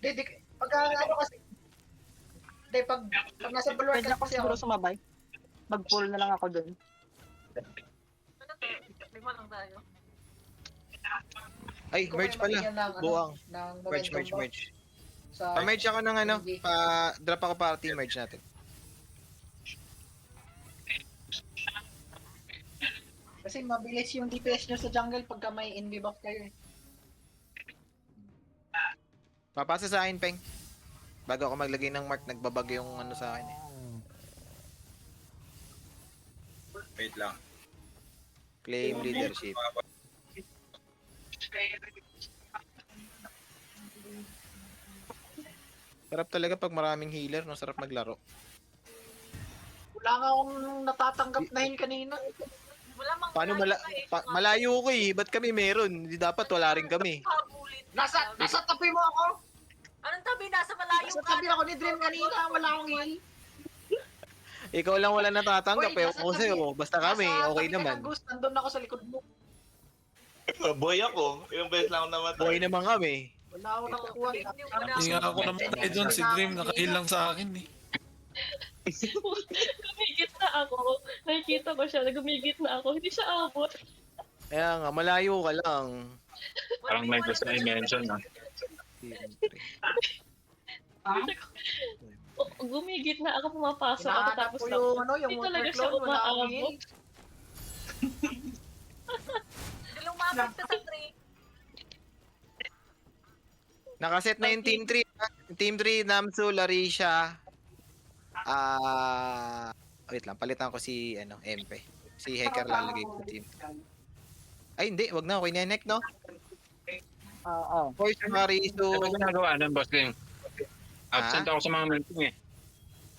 Hindi, pagka ano kasi, hindi, pag nasa bulwark Pwede ka ako kasi siguro ako, sumabay. Mag-pull na lang ako dun. Ano to? Lima lang tayo. Ay, ko merge kayo pala. mabigyan ng, ano, Buang. ng Merge, momentum merge, buff merge. sa Pa-merge ako ng ano, MG. pa-drop ako para team merge natin. Kasi mabilis yung DPS nyo sa jungle pagka may NB buff kayo eh. Papasa sa akin, Peng. Bago ako maglagay ng mark, nagbabag yung ano sa akin eh. Wait lang. Claim leadership. Sarap talaga pag maraming healer, no? Sarap maglaro. Wala nga akong natatanggap na yun kanina. Wala mang Paano malayo ko eh. Ba't kami meron? Hindi dapat wala rin kami. Habulin. Nasa tabi mo ako! Anong tabi? Nasa malayo Nasa ka. tabi ako ni Dream kanina, wala akong heal. Ikaw lang wala natatanggap. Uy, Eh, nasa ako sa'yo. tabi- Basta kami, nasa okay tabi ka naman. ng Ghost, nandun ako sa likod mo. Boy ako. Ilang beses lang ako namatay. Okay naman kami. Wala akong nakukuha. Hindi nga ako namatay doon, si Dream nakaheal lang sa akin eh. Gumigit na ako. Nakikita ko siya, gumigit na ako. Hindi siya abot. Kaya nga, malayo ka lang. Parang may gusto i-mention na. Gumigit na ako, pumapasok ako Hinahanap tapos ko yung, ano, yung Hindi talaga siya watercloud, wala akong heal. umaabot. Hindi lumapit ka sa tree. Nakaset na yung Team 3. Team 3, Namsu, Larisha. Wait lang, palitan ko si MP. Si Hacker lalagay ko team. Ay, hindi. Wag na. Okay na neck, no? Oo. Force, Mariso. Ano ginagawa nun, boss King? Absent ako sa mga meeting eh.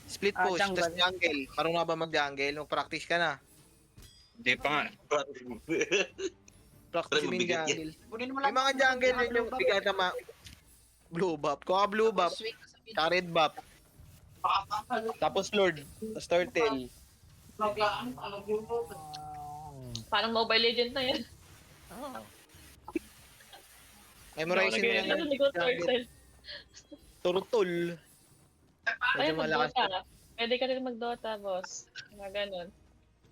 Split push, jungle. tapos jungle. Marunong na ba mag-jungle? Mag-practice ka na. Hindi pa nga. Practice Alam mo, din bigat jungle. Kunin mo May lang. mga jungle yun yung bigat na blue buff. Kuha ka blue buff. Swing ka sa mid. Tsaka red buff. Tapos Lord. Tapos Turtle. Parang Mobile Legend na yan. Memorize mo Lagay- yung Ano ni God Turtle? Turtle. Ay, Medyo malakas. mag-Dota. Pwede ka rin mag-Dota, boss. Mga ganun.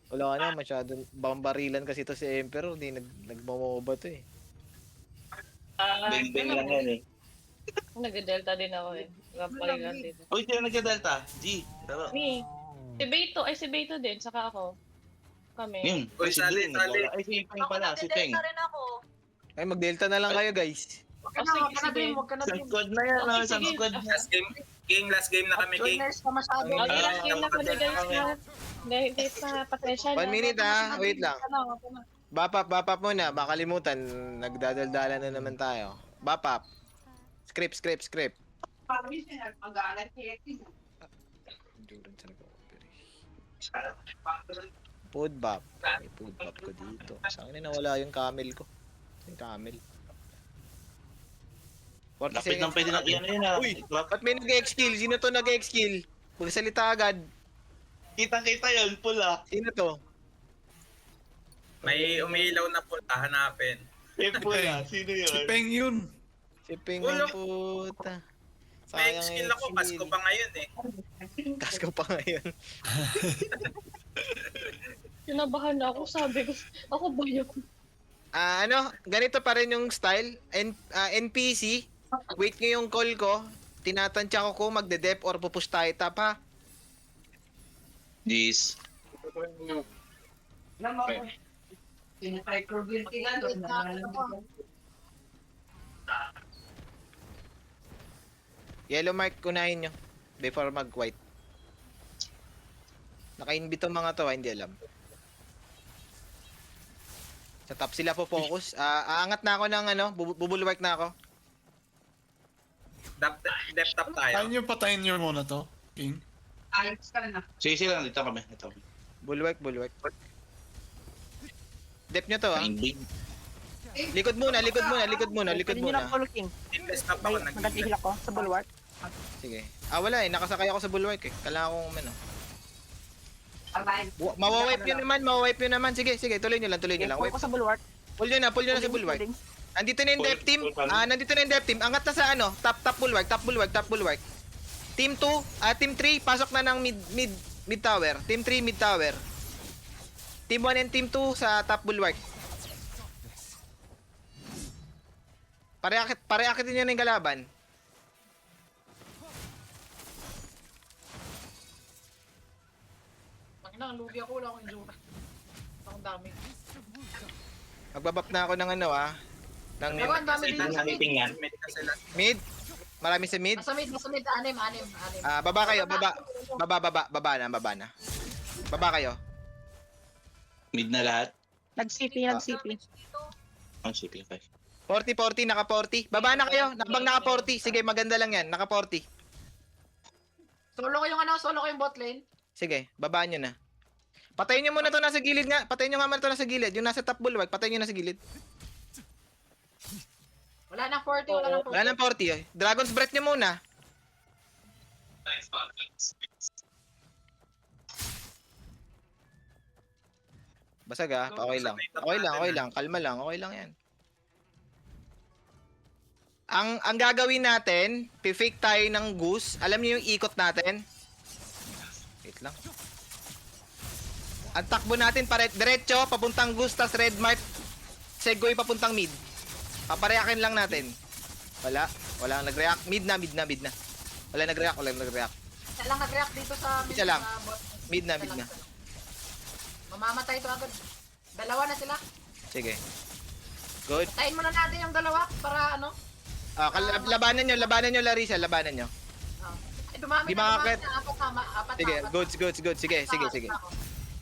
Wala ka na, masyadong bambarilan kasi to si Emperor. Hindi nagmamoba to eh. Bing-bing lang yan eh. Nag-Delta din ako eh. Kapaligan din. Uy, sino nagka-delta? G. Taro. Me. Si Beto din, saka ako. Kami. Yun. Uy, Si sali, Jin, sali. nagwala. Ay, si Peng Ako pala. Si Peng. nagtidelta rin ako. Ay, mag-delta na lang kayo guys. Huwag ka na, huwag ka na Dream, huwag ka na Isang Dream. squad na yan. Okay, Isang sige. squad na. Last game na kami, King. Joiners ka masyado. Okay, Ah, last game na kami guys na. Hindi pa, pasensya na. 1 minute ha, wait lang. Huwag ka na, huwag ka na. Bapap muna, baka limutan. Nagdadaldala na naman tayo. Bapap. Script. Endurance na Food bap. May food bap ko dito. Saan na nawala yung camel ko? Yung camel. 40 Lapit lang seconds. pwede na yan yun ah. Uy! Ba't may nag-X-kill? Sino to nag-X-kill? Magsalita agad. Kitang-kita yun, pula. Sino to? May umiilaw na pula, hanapin. Eh, pula. Sino Si yun? Peng yun. Si Ping Ulo. ang puta. May Sayang skill yung ako, Pasko pa ngayon eh. Kasko pa ngayon. Kinabahan na ako, sabi ko. Ako ba yun? Ganito pa rin yung style. NPC, wait nyo yung call ko. Tinatansya ko kung magde-dep or pupush tayo top ha. Jeez. Yellow mark, kunahin nyo. Before mag-white. Naka-invite ang mga to, hindi alam. Sa top sila po focus. Aangat na ako ng bubulwark na ako. Depth up tayo. Kaya nyo patayin nyo muna to, King. Sige lang, dito kami. Ito. Bulwark. Dep nyo to ha. Bing. Likod muna. Pwede nyo lang pull, King. Invest up ako, May nag-invest. mag-heal ako sa bulwark. Sige. Wala eh. Nakasakay ako sa bulwark eh. Kailangan kong Mawawipe nyo naman. Sige. Tuloy nyo lang. Pull ko sa bulwark. Pull nyo na sa bulwark. Nandito na yung dev team. Nandito na yung dev team. Angat na sa ano, top bulwark, top bulwark, top bulwark. Team 2, team 3 pasok na ng mid tower. Team 3 mid tower. Team 1 and team 2 sa top bulwark. Pareakit din yun yung kalaban. Ang lugi ako, wala akong injury. Ang dami. Magbabap na ako ng ano ng Pero ang dami din sa mid. Tingnan. Mid na sila. mid. Marami sa mid. Nasa mid, anim. Baba kayo, baba. Baba na. Baba kayo. Mid na lahat. Nag-CP. Ang CP, okay. 40, naka 40. Baba na kayo, nakabang naka 40. Sige, maganda lang yan, naka 40. Solo ko yung bot lane. Sige, babaan nyo na. Patayin nyo muna to nasa gilid nga. Patayin nyo nga muna to nasa gilid. Yung nasa top bulwark, patayin nyo nasa gilid. Wala nang 40, wala nang 40. Wala nang 40 eh. Dragon's Breath nyo muna. Basag okay lang. Okay lang. Kalma lang, okay lang yan. Ang gagawin natin, fake tayo ng goose. Alam niyo yung ikot natin? Wait lang. Ang takbo natin diretso, papuntang goose, tas red mark. Segoy papuntang mid. Papareakin lang natin. Wala nag-react. Mid na. Wala nag-react. Isa lang nag-react dito sa mid. Isa lang. Sa bot. Mid na. Mamamatay ito agad. Dalawa na sila. Sige. Good. Tayin muna natin yung dalawa para ano. Labanan nyo, Larissa, labanan nyo. Ay, dumami Di na. makakit. Apat Sige, na. goods. Sige.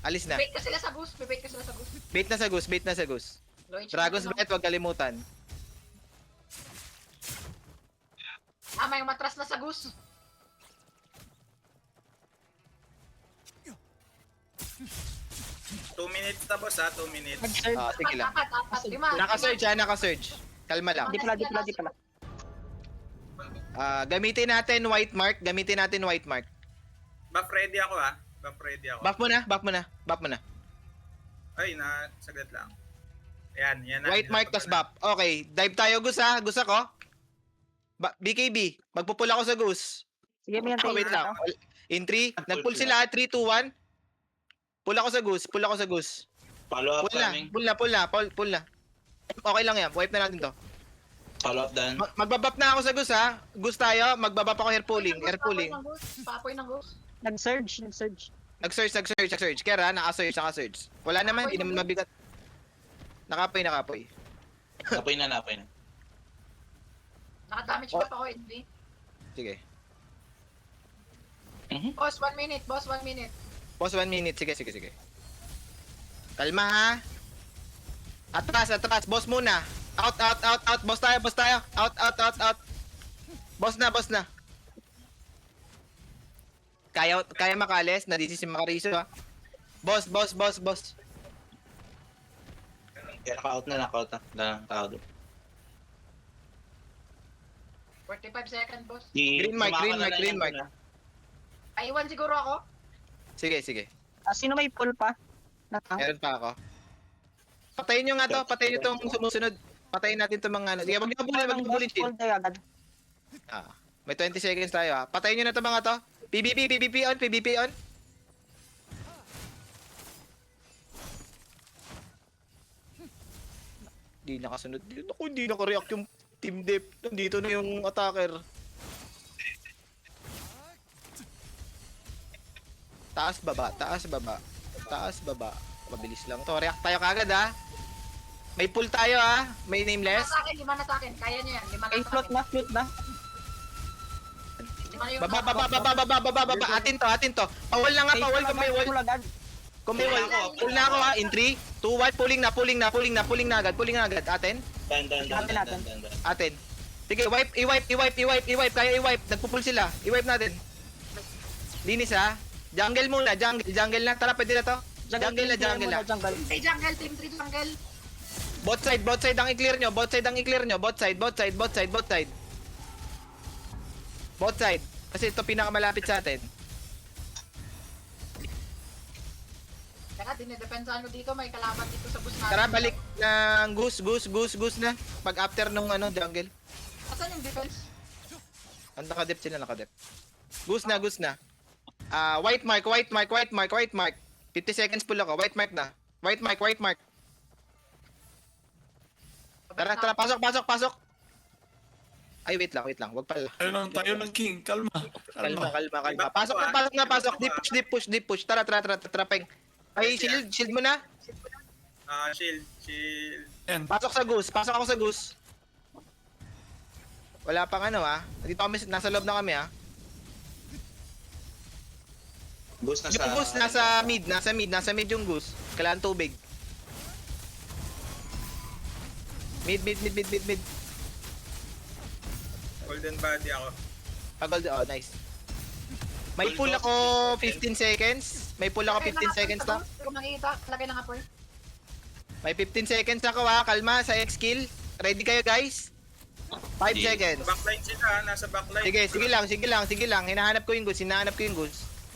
Alis na. Bait ka sila sa goose. Bait na sa goose. Lloyd, Dragon's ano? Breath, huwag kalimutan. May matras na sa goose. Two minutes na boss 2 minutes. Nag-surge. Sige lang. Apat, lima. Naka-surge. Kalma lang. Di pala. Gamitin natin white mark. Buff ready ako Buff mo na. Ay, saglit lang. Yan na. White mark tas buff. Okay, dive tayo goose ha. Goose ako. BKB, magpupula ako sa goose. Sige, may Oh, antay wait lang. In 3, nag-pull sila. 3, 2, 1. Pull ako sa goose. Follow up Pull na. coming. Okay lang yan. Wipe na natin to. Follow up done. Magbabap na ako sa goose ha. Goose tayo. Magbabap ako air pulling. Papoy ng goose. Nag-surge. Nag-surge. Kera, naka-surge. Wala naman, hindi naman mabigat. Nakapoy. Napoy na. Nakadamage pa ako, NB. Sige. Boss, 1 minute. Boss, 1 minute. Sige. Kalma ha. Atras. Boss muna. Out. Boss tayo. Out. Boss na. Kaya makalis. Nadisi si Macarizo ha. Boss. Kaya naka-out na. Wala nang tao doon. 45 seconds, boss. Green mark. Iwan siguro ako. Sige. Sino may pull pa? Meron pa ako. Patayin nyo nga to. Patayin nyo itong sumusunod. Patayin natin itong mga ano. Sige, wag nyo bulin, chill. Pull tayo agad. May 20 seconds tayo ha. Patayin nyo na itong mga to. PVP on. Hindi nakasunod. Hindi naka-react yung team dep. Nandito na yung attacker. Taas baba. Mabilis lang to. React tayo kagad ha. May pull tayo ha. May nameless. Lima na sa akin. Kaya nyo yan. Ay, float na. Baba. Atin to. Pawal na nga, pawal. Kung may wall. Pull na ako ha. In 3, 2, 1. Pulling na agad. Atin. Done. Atin. Sige, i-wipe. Kaya i-wipe. Nagpupull sila. I-wipe natin. Linis ha. Jungle muna. Jungle na. Tara, pwede na to. Jungle na. Hey, jungle. Team 3 jungle. Both side ang i-clear nyo. Both side. Kasi ito pinakamalapit sa atin. Teka, dinidepensahan ko dito. May kalaban dito sa bus natin. Tara, balik. ng goose na. Pag after nung jungle. Asan yung defense? Ang nakadep sila, nakadep. Goose na. White mark. 50 seconds pull ako. White mark na. White mark. Tara, pasok. Ay, wait lang. Wag pala. Tayo lang, King. Kalma. Kalma. Pasok. Deep push. Tara, peng. Ay, shield mo na. Shield. Yan. Pasok ako sa goose. Wala pang Dito kami, nasa loob na kami Boost na sa... Yung goose nasa mid yung goose. Kailangan tubig. Mid. Golden body ako. Pagod, nice. May pull ako 15 seconds. May 15 seconds na. Hindi ko makikita. Lagay ng upper. May 15 seconds ako Kalma sa X-kill. Ready kayo guys? 5 seconds. Backline sila, nasa backline. Sige lang. Hinahanap ko yung goose.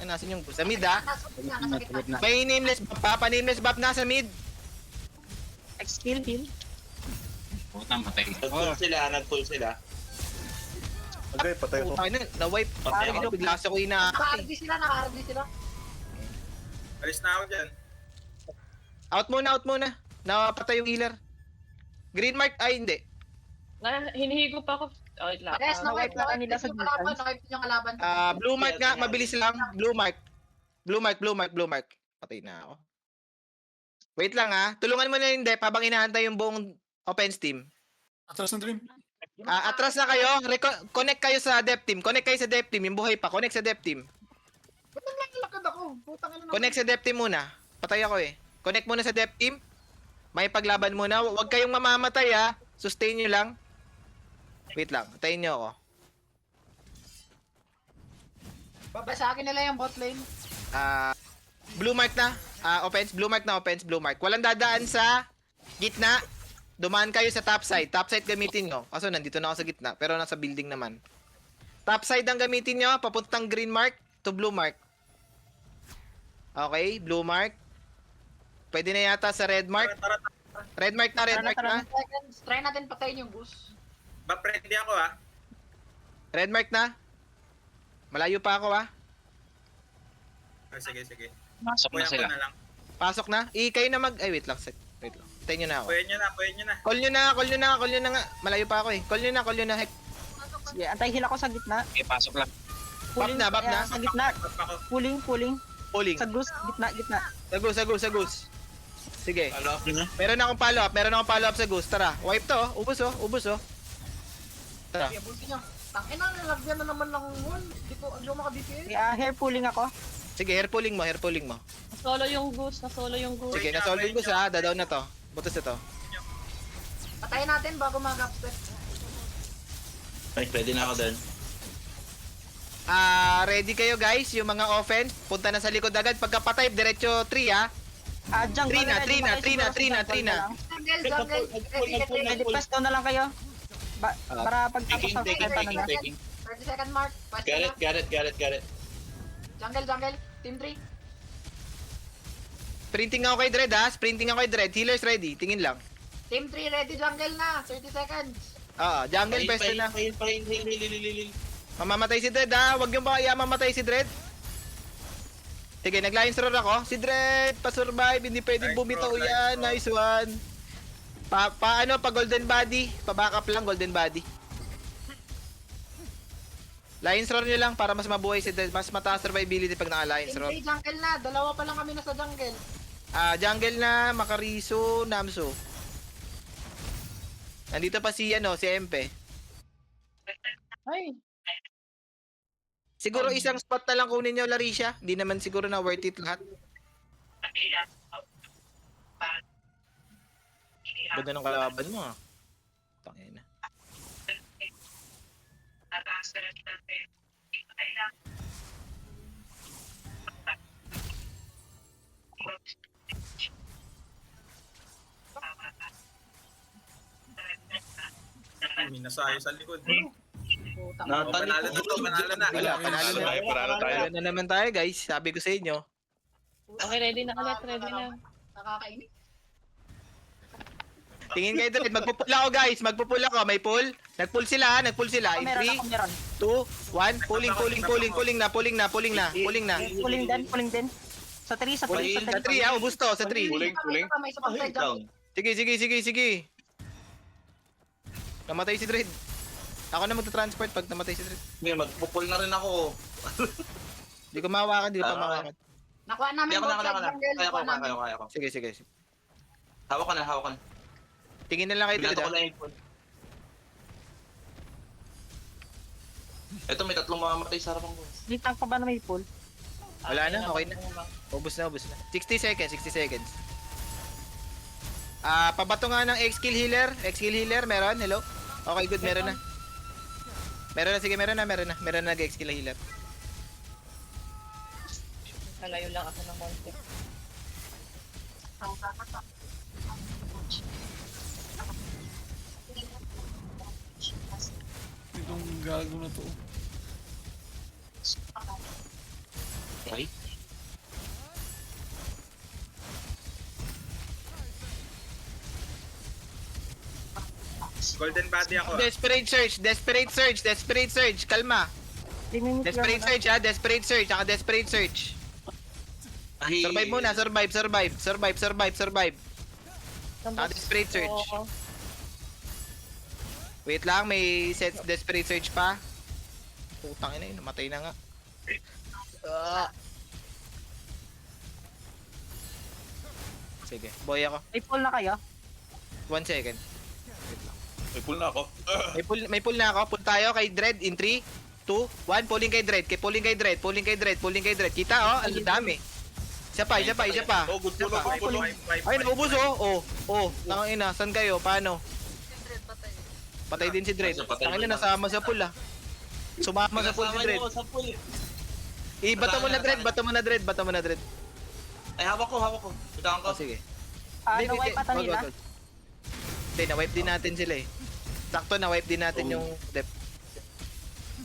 Nasaan yung goose? Sa mid Nasa gitna. May nameless buff pa. Nameless buff nasa mid. X-kill, heal. Puta, matay. Nag-pull sila. Okay, patay ko. Ay, na-wipe. Bigla sa ko Naka-RD sila. Alis na ako dyan. Out muna. Napatay yung healer. Green mark, ay hindi. Hinihigo pa ako. Oh, wait lang. Yes, na-wipe na nila sa yung kalaban. Blue mark nga, mabilis lang. Blue mark. Patay na ako. Wait lang tulungan mo na yung dep habang inaantay yung buong offense team. Atras ng Dream. Atras na kayo. Connect kayo sa dep team. Yung buhay pa. Connect sa dep team. Ba't naglalakad ako? Putang ina. Connect sa dep team muna. Patay ako Connect muna sa dep team. May paglaban muna. Huwag kayong mamamatay Sustain nyo lang. Wait lang. Tayin nyo ako. Babasagin nila yung bot lane. Blue mark na. Offense. Blue mark. Walang dadaan sa gitna. Dumaan kayo sa top side. Top side gamitin nyo. Kaso nandito na ako sa gitna. Pero nasa building naman. Top side ang gamitin nyo. Papuntang green mark to blue mark. Okay. Blue mark. Pwede na yata sa red mark. Tara. Red mark na. Seconds. Try natin patayin yung goose. Back-ready ako Red mark na. Malayo pa ako Sige. Masok na Kuya ko sila. na lang. Pasok na. Kayo na mag... Ay, wait lang. Tayin nyo na ako. Kuya nyo na. Call nyo na nga. Malayo pa ako Call nyo na. Heck. Sige, antay-heal ako sa gitna. Okay, pasok lang. Bap na. Sa gitna. Back ako. Pulling. Pulling. Sa goose, gitna. Sa goose. Sige. Follow up na. Meron akong follow up sa goose. Tara. Wipe to. Ubus. Tara. Sige, buti nyo. Tangina, nalagyan na naman ng wall. Hindi ko maka-DPS. Sige, hair pulling ako. Sige, hair pulling mo. Nasolo yung goose. Sige, na-solve yung goose Dadaw na to. Butos na to. Patayin natin bago mag-upstep. Ay, pwede na ako doon. Ready kayo guys. Yung mga offense. Punta na sa likod agad. Pagkapatay, diretso 3 Jungle. 3 na. Jungle. Ready, press down na lang kayo. Para pagtapos sa Taking. 30 second mark. Got it. Jungle. Team 3. Sprinting ako kay Dread Healers ready. Tingin lang. Team 3 ready jungle na. 30 seconds. Jungle best na. Heal. Mamamatay si Dread Huwag yung baka mamatay si Dread. Sige, nag-lines roar ako. Si Dread, pa-survive. Hindi pwedeng bumitaw yan. Nice one. Pa golden body. Pa-backup lang, golden body. Lines roar nyo lang para mas mabuhay si Dread. Mas mataas survivability pag naka-lines Team roar. 3 jungle na. Dalawa pa lang kami nasa jungle. Jungle na, Makariso, Namso. Nandito pa si Empe. Ay, Siguro isang spot na lang kunin nyo, Larisha. Hindi naman siguro na worth it lahat. Ganda ng kalaban mo Tangina. Minasayo sa likod. Putang Panalo na. Panalo na naman tayo guys. Sabi ko sa inyo. okay, ready na ulit. Nakakainis. Tingin kayo Dread. Magpupull ako guys. Magpupull ako. May pull. Nagpull sila. Nagpull sila. In Meron 3, ako, meron. 2, 1. Pulling na. Pulling na. Pulling din. Sa 3, sa 3, Sa 3 ah. Ubus to. Sa 3. Puling. May isa pang side Down. jungle. Sige. Namatay si Dread. Ako na magta-transport pag namatay si Dread. Hindi, magpupul na rin ako. Di ko mahawakan. Di ko pa mahawakan. Nakuha namin Hindi ako both side na. jungle. Kaya ko, Nakuha namin. kaya ko. Sige. Hawak ka na. Tingin na lang kayo Dread Binato ko ah. lang yung pull. Ito, may 3 mamamatay sa harapan ko. Di tank pa ba na may pull? Wala na. Okay na. Ubus na. 60 seconds. Pabato nga ng X-Kill healer. Meron. Hello. Okay, good. Meron na. Sige, meron na. Meron na nag-X-Kill healer. Kalayo lang ako ng konti. Itong gago na to. Okay. Golden body ako. Desperate search. Kalma. Desperate search. Desperate search. Ay, Survive muna. Survive. Desperate search. Oo. Wait lang, may set desperate search pa. Putang ina yun, namatay na nga. Sige, boy ako. May pull na kayo? 1 second. May pull na ako. May pull na ako. Pull tayo kay Dread in 3, 2, 1. Pulling kay Dread. Pulling kay Dread. Kita oh, ang dami. Isa pa. Oh, good pull ako. Good pull ako. Ay, naubos oh. Tangina, saan kayo? Paano? Kindred, patay. Patay din si Dread. Patay Tangina, na. nasama sa pool ah. Sumama sa pool si Dread. Sa pull. Bato mo na Dread. Ay, hawak ko. Bitawan ko. Oh, sige. Na-wipe ata nila. Hindi, na-wipe din natin sila eh. Sakto, na-wipe din natin yung depth.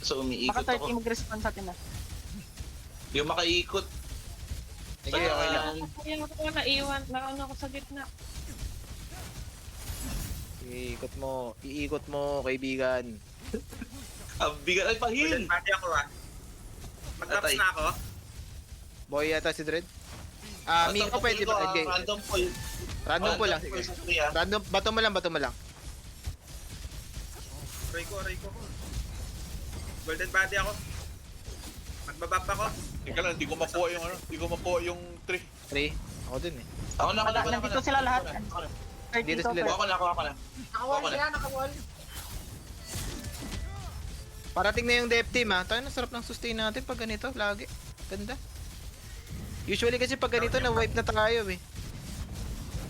So, umiikot Baka 30 ako. mag-respawn sa atin na. Yung makaikot. Sige, okay lang. Kaya ako naiwan. Naano ako sa gitna. Iikot mo, kaibigan. Ang bigat. Ay, pahil! Golden body ako ah. Mag-drops Atay. na ako. Boy yata si Dread. Miko pwede ba? Okay. Random pull. Random po lang, sige. Pull sa three, ah. Random, bato mo lang. Aray ko. Golden body ako. Magbabap ako. Teka lang, hindi ko makuha yung 3. 3. Ako dun eh. Ako na. Nandito sila lahat. Dito 30 sila. total. Ako na. Nakawall sila, nakawall. Parating na yung depth team ha. Tayo na sarap ng sustain natin pag ganito. Lagi. Ganda. Usually kasi pag ganito na wipe na tayo eh.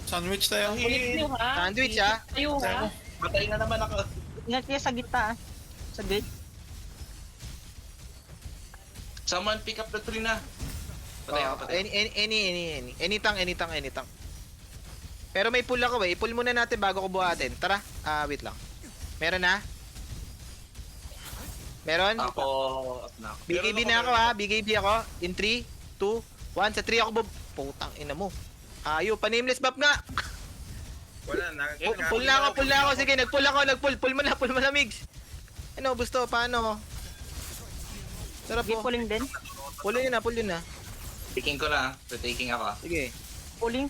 Sandwich tayo. Ulit nyo ha. Sandwich, ha? Tayo ha. Patay na naman ako. Ingat kayo sa gitna ah. Sa gate. Someone pick up the tree na. Patay ako. Anytang. Pero may pull ako eh. I-pull muna natin bago ko buhatin. Tara. Wait lang. Meron na? Meron? Ako. Na ako. BKB na ako ha. BKB ako. In 3, 2, 1. Sa 3 ako putang ina mo. Pa-nameless buff nga. Wala na. Pull na ako. Sige, nagpull ako. Pull mo na, Migs. Ano, gusto? Paano? Sarap Gate po. pulling din. Pull yun na. Taking ko na. Retaking ako. Sige. Pulling.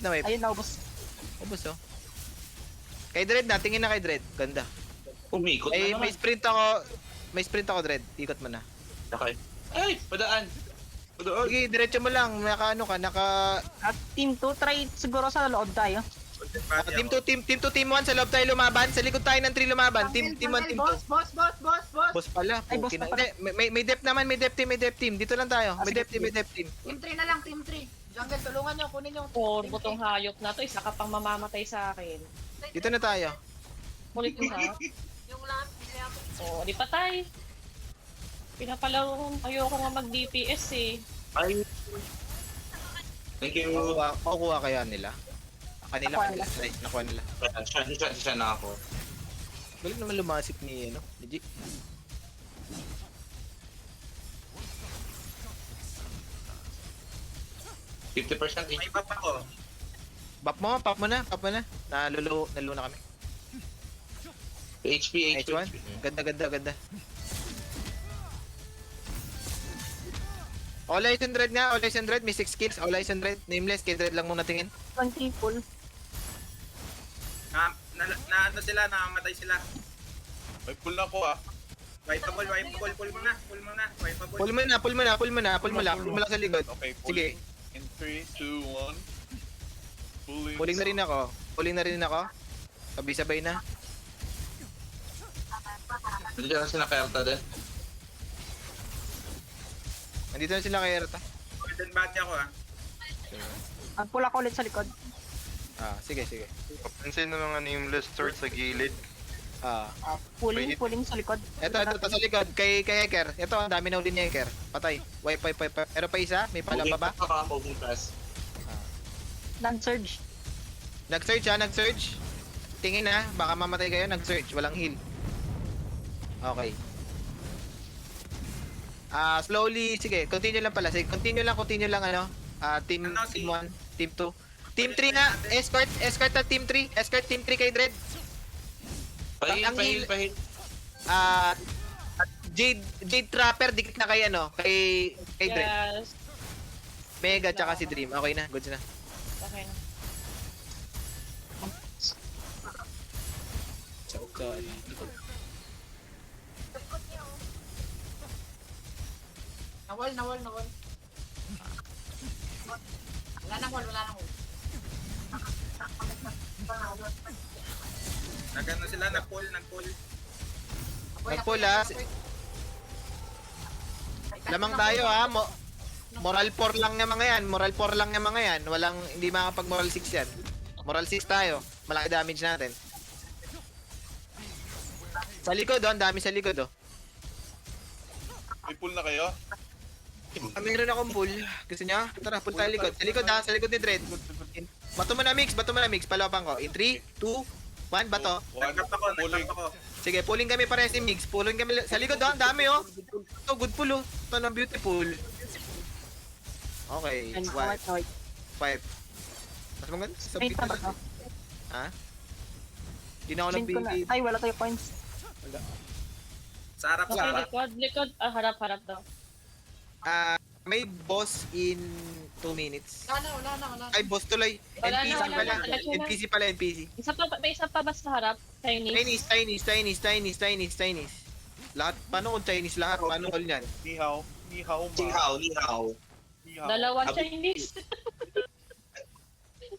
Na-wipe. Ayun, naubos. Ubus oh. Kay Dread na. Tingin na kay Dread. Ganda. Umikot na May naman. sprint ako, Dread. Ikot mo na. Okay. Ay! Padaan! Sige, diretso mo lang. Naka. At team 2, try siguro sa loob tayo. Golden body Team ako. 2, team 1. Sa loob tayo lumaban. Sa likod tayo ng 3 lumaban. Team 1, team 2. Boss. Boss pala. Ay, boss Pukin na. pa pala. Hindi, may depth naman. May depth team. Dito lang tayo. May sige, depth team. Team 3 na lang, team 3. Jungle, tulungan nyo, kunin yung Or team butong hayop na to. Isa ka pang mamamatay sa akin. Dito na tayo. Ulit nyo ha. Yung lahat, bili ako. Oo, di patay. Pinapalaro. Ayoko nga mag-DPS eh. Ay! Thank you. Makukuha kaya nila. Nakuha nila. Nakuha nila. Siya na ako. Galing naman lumasik ni, legit. May buff ako. Pop mo na. Nalulo na kami. HP, H1. Ganda. All eyes on Dread nga, all eyes on Dread, may 6 kills, all eyes on Dread, nameless, kay Dread lang muna tingin. 20 full. Ano sila, nakamatay sila. May pull na ko ah. Wipeable, pull mo na. Wipeable. Pull mo lang sa likod. Okay, Sige, pulling. In 3, 2, 1. Pulling. pulling na rin ako. Sabay-sabay na. Hindi na sila Kerta din. Nandito na sila kay Erta. Golden body ako Ang pula ko ulit sa likod. Sige. Pansin na mga nameless sword sa gilid. Pulling sa likod. Ito sa likod, kay Eker. Ito, ang dami na uli ni Eker. Patay. Wipe. Pero pa isa, may pala pa ba? Moving fast. Nag-surge. Nag-surge. Tingin na, baka mamatay kayo, nag-surge. Walang heal. Okay. Slowly, sige, continue lang pala. Sige, continue lang ano. Team 1, Team 2. Team 3 na, escort na Team 3. Escort Team 3 kay Dread. Pahil. Jade Trapper, dikit na kay ano, kay Dread. Yes. Mega, tsaka si Dream. Okay na, goods na. Okay na. Nawal. Wala nang wall. Nagano sila, nag-pull. Nagpull Lamang tayo Moral 4 lang yung mga yan. Walang, hindi makapag moral 6 yan. Moral 6 tayo. Malaki damage natin. Sa likod ang dami sa likod May pull na kayo? Meron akong pull. Gusto niya? Tara, pull tayo likod. Sa likod ni Dread. Bato mo na mix. Palawapan ko. In 3, 2, 1, bato. Nag-up ako. Sige, pulling kami pares si Mix. Pulling kami sa likod ang dami Ito, good pull Ito na beautiful. Okay, And 1, white. 5. Mas maganda. Wait pa ba to? Hindi na ako Blink ko na. nag-BB. Ay, wala tayo coins. Sa harap. Okay, likod. Harap daw. May boss in 2 minutes. Wala na. Ay, boss tuloy. Wala NPC na. pala. Wala na. NPC pala, NPC. May isa pa ba sa harap? Chinese. Lahat, paano kung Chinese lahat? Paano all yan? Ni hao. Dalawang Chinese.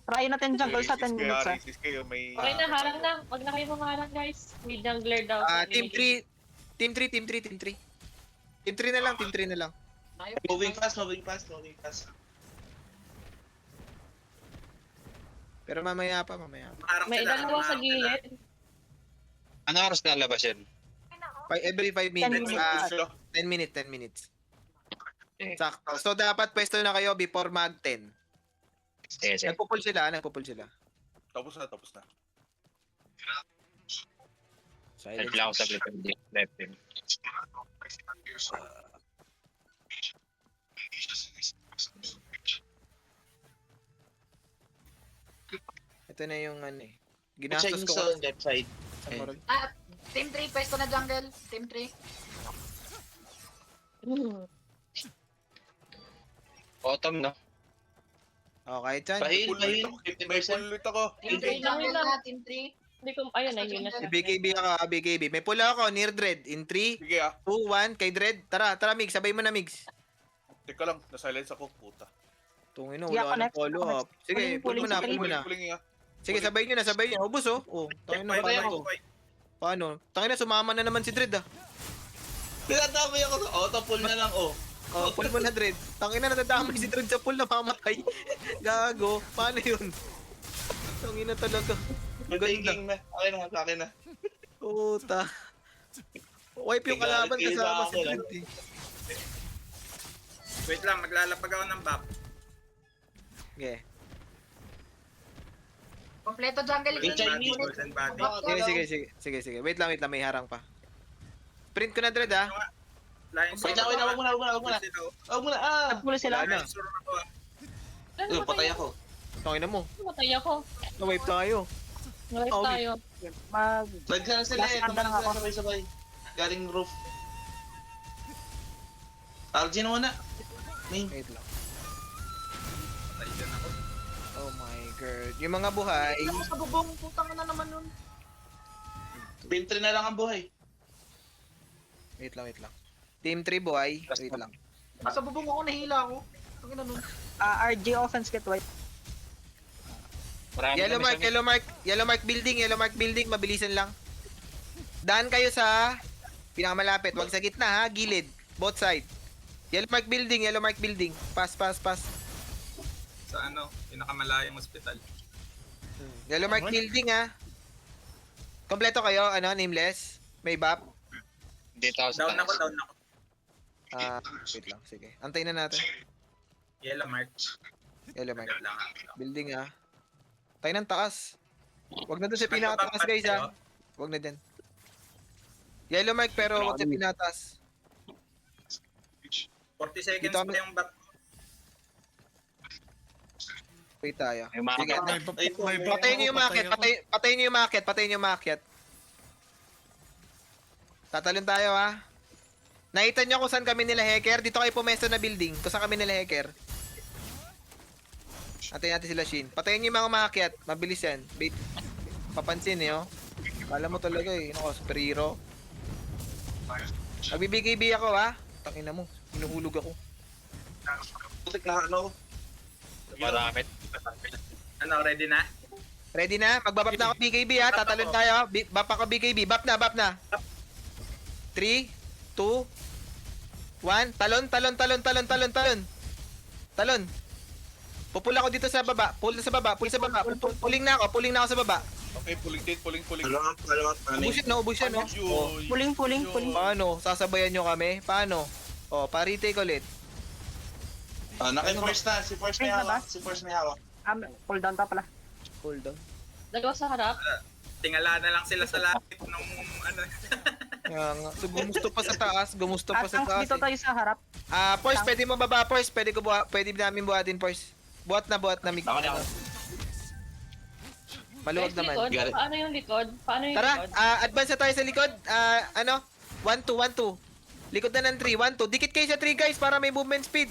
Try natin jungle sa 10 minutes Kayo may... Okay na, harang na. Wag na kayo humarang, guys. May jungler daw. Team 3. Team 3 na lang. Moving fast. Pero mamaya pa. Harap May sila, dalawa sa harap sila. gilid. Ano oras na labas yan? Every 5 minutes. 10 minutes. Sakto. So dapat pwesto na kayo before mag 10. Sige. Nagpo-pull sila. Tapos na. Silence. Nagla ako sa left him. Ito na yung ginastos Chinese ko sa left side. sa moral. Team 3, pwesto na jungle. Team 3. Autumn, no? Okay, Chan. Pahil. Pull 50%. ulit ako. Team 3 jungle na. Team 3. Hindi ko, ayun, ayun na siya. BKB ako, BKB. May pula ako, near Dread. In 3, Sige 2, 1, kay Dread. Tara, Mix. Sabay mo na, Mix. Teka lang, na-silence ako, puta. Tungin na, Yeah, wala ka ng connect. follow up. Sige, pull mo na. Pulling. Sige, sabay nyo na. Ubus tangin na, paano? Tangin na, sumama na naman si Dread Pinatapay ako sa auto-pull na lang, pull mo na, Dread. Tangin na, natadamay si Dread sa pull na mamatay. Gago, paano yun? Tangin na talaga. Ang ganda. Thinking na. Akin na. Puta. Wipe yung kalaban kasama si Dread Wait lang, maglalapag ako ng buff. Okay. Kompleto jungle. Yung Chinese. Golden body. Sige. Wait lang, may harang pa. Print ko na, Dread Lions. Wait lang, wag muna. Nagpulo sila. Wala na. Lions, sure ako. Patay ako. Tangina mo. Matay ako. Na-wipe tayo. Nalive Okay. tayo. Mag... Side ka na sila Last eh. round na lang Tumalag ako. sila sabay-sabay. Galing roof. Arjun muna. Main. Wait lang. Patay dyan ako. Oh my god. Yung mga buhay. Ako sa bubong, putang na naman nun. Team 3 na lang ang buhay. Wait lang. Team 3 buhay. Wait lang. Sa bubong ako, nahila ako. Ang ina nun. RG offense get white. Marami Yellow kami mark, yellow mark building, mabilisan lang. Daan kayo sa pinakamalapit, wag sa gitna ha, gilid, both side. Yellow mark building, pass. Sa ano, pinakamalayang ospital. Yellow mark building ha. Kompleto kayo, nameless, may bap. Dito ako sa Down taas. ako. Wait lang, sige. Antayin na natin. Yellow mark. Yellow mark, Wait lang. building ha. Tayo ng taas. Wag na doon sa pinakataas guys ha. Wag na dyan. Yellow mark pero wag sa pinataas. 40 seconds Dito pa yung bat. Wait tayo. May mga Sige, May patayin niyo yung market, patayin niyo yung market. Tatalon tayo ha. Nakita niyo kung saan kami nila hacker? Dito kayo pumesto na building. Kung saan kami nila hacker? Antayin natin sila Shin. Patayin niyo yung mga umakyat. Mabilis yan. Wait. Papansin eh oh. Kala mo talaga eh. Ako, superhero. Magbibigay ako ha. Tangina mo. Hinuhulog ako. Putik na ano. Marami. Ano, ready na? Ready na? Magbabap na ako BKB ha. Tatalon tayo. Bap ako BKB. Bap na. 3, 2, 1. Talon. Pupula ako dito sa baba. Pull sa baba. Pulling na ako sa baba. Okay, puling. Dalawang Ubus yan no. Oh. Puling. Paano? Sasabayan nyo kami? Paano? Oh, pa-retake ulit. Naki-force na. Si Force may Ayun na ba? hawak. Pull down pa pala. Hold on. Dalawa sa harap. Tingala na lang sila sa lapit nung ano. Kaya nga. So, gumusto pa sa taas. Dito tayo sa harap. Force, pwede mo baba, Force. Pwede namin buhatin, Force. Buhat na. Ako na. Maluwag Guys, naman. likod. Paano yung likod? Tara, likod? advance na tayo sa likod. 1-2. Likod na ng 3. 1-2. Dikit kayo sa 3 guys para may movement speed.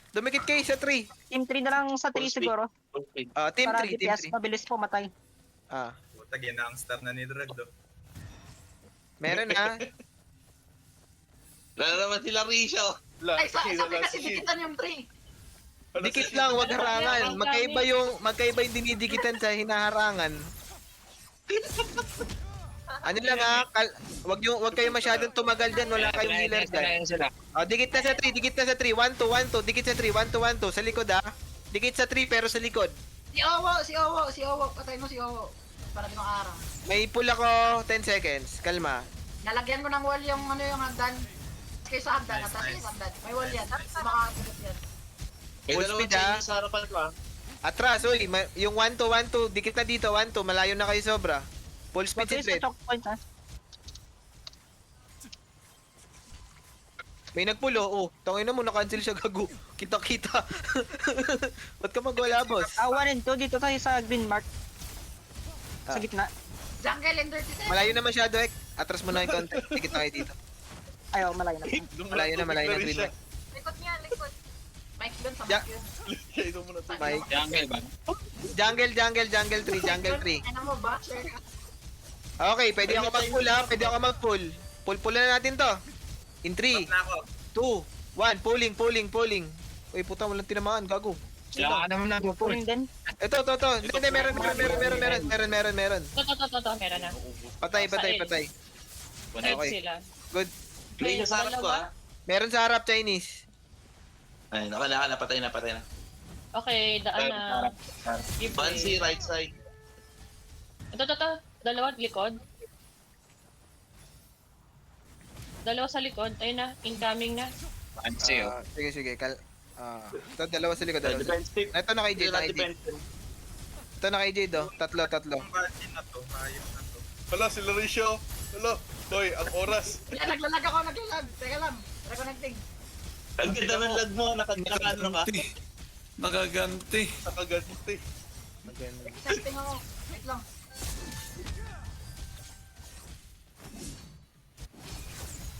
Dumikit kayo sa 3. Team 3 na lang sa 3 siguro. Team Para 3, DPS mabilis po matay. Putag yan na ang star na ni Dredd do. Meron ha. Lalo naman sila Risha. Ay, sabi kasi dikitan yung 3. Dikit lang, wag harangan. Magkaiba yung dinidikitan sa hinaharangan. Ano lang ha, wag kayo masyadong tumagal diyan, wala kayong healer diyan. Dikit na sa 3. 1-2. Dikit sa 3. 1-2. Sa likod ha. Dikit sa 3 pero sa likod. Si Owo. Patay mo si Owo. Para di makaarang. May pull ako 10 seconds. Kalma. Nalagyan ko ng wall yung hagdan. Kayo sa hagdan, Nice, atas nice. yung hagdan. May wall yan. Makakasagot yan. May Full dalawang speed, ah. Chinese sa harapan ko ah. Atras, uy. Yung 1-2. Dikit na dito. 1-2. Malayo na kayo sobra. Full speed si Mabilis sa Thread. choke point ha. May nagpulo. Oh, tangin na mo. Na-cancel siya gago. Kita-kita. Ba't ka magwala, boss? 1 and 2 dito tayo sa green mark. Sa gitna. Jungle and 37. Malayo na masyado, eh. Atras mo na yung konti. Dikit na kayo dito. Ayaw, malayo na. Malayo na green light. Likod niya, likod. Mike doon sa Ja- Mike yun. Mike. Jungle ba? Jungle 3. Ano mo ba? Sure ka? Okay, pwede ako mag-pull. Pull na natin to. In 3, Na ako. 2, 1. Pulling. Uy, puta, walang tinamaan. Gago. Sila ka naman nagpo-pull. Puling din. Ito. Hindi, meron. To, meron na. Patay. Side Okay. sila. Good. May sa harap ko ah. Meron sa harap Chinese. Ay, napatay na. Okay, daan na. Give Fancy way. right side. Ito. Dalawa likod. Dalawa sa likod. Ayun na, incoming na. Fancy oh. Sige. Ito, dalawa sa likod. Defensive. Ito na kay Jade. Ito na kay Jade, oh. Tatlo. Ang budget na to. Ayos na to. Hala, si Larisha. Hala, Toy, ang oras. Yan, naglalag ako. Teka lang. Reconnecting. Ang ganda ng lag mo, nakano ka. Nagaganti. Maganda. Testing ako. Wait lang.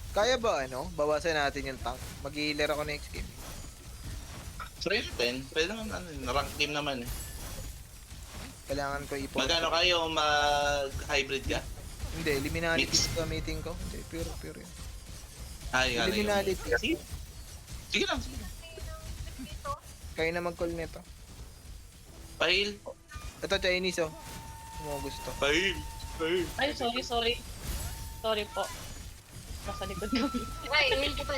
Kaya ba bawasan natin yung tank? Mag-healer ako next game. Try natin. Pwede naman rank game naman eh. Kailangan ko i-port. Magano kayo mag-hybrid ka? Hindi, eliminality Mix. gamitin ko. Hindi, pure yun. Ay, ano yun. Eliminality. Sige lang, sige lang. Kayo na mag-call nito. Pahil. Ito, Chinese Kung mo gusto. Pahil. Ay, sorry. Sorry po. Nasa likod kami. Ay, heal kita.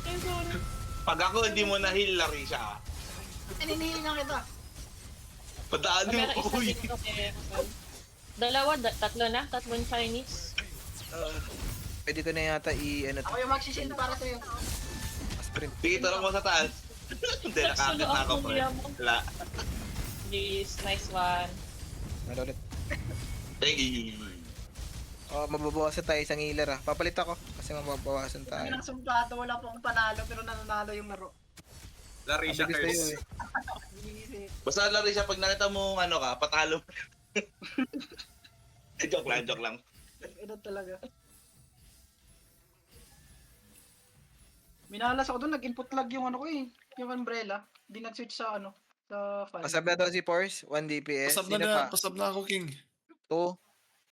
Ay, sorry. Pag ako hindi mo na-heal, Larisha. Ninihil na kita. Padaan mo Meron ko. isa dito kay Dalawa, tatlo na. Tatlong Chinese. Pwede ko na yata Ako yung magsishield para sa'yo. sprint. Sige, tara mo sa taas. Hindi, nakakit na ako, pre. Wala. Yes, nice one. Ano ulit? Thank you. Mababawasan tayo isang healer Papalit ako kasi mababawasan Kami tayo. ng sumpado, wala po akong panalo pero nananalo yung laro. Larisha Mabilis tayo curse. Binisip. Basta Larisha, pag nakita mo patalo. joke lang. Ito talaga. Minalas ako doon, nag-input lag yung ko yung umbrella. Di nag-switch sa sa file. Pasab na to si Force, 1 DPS. Pasab na ako, King. 2.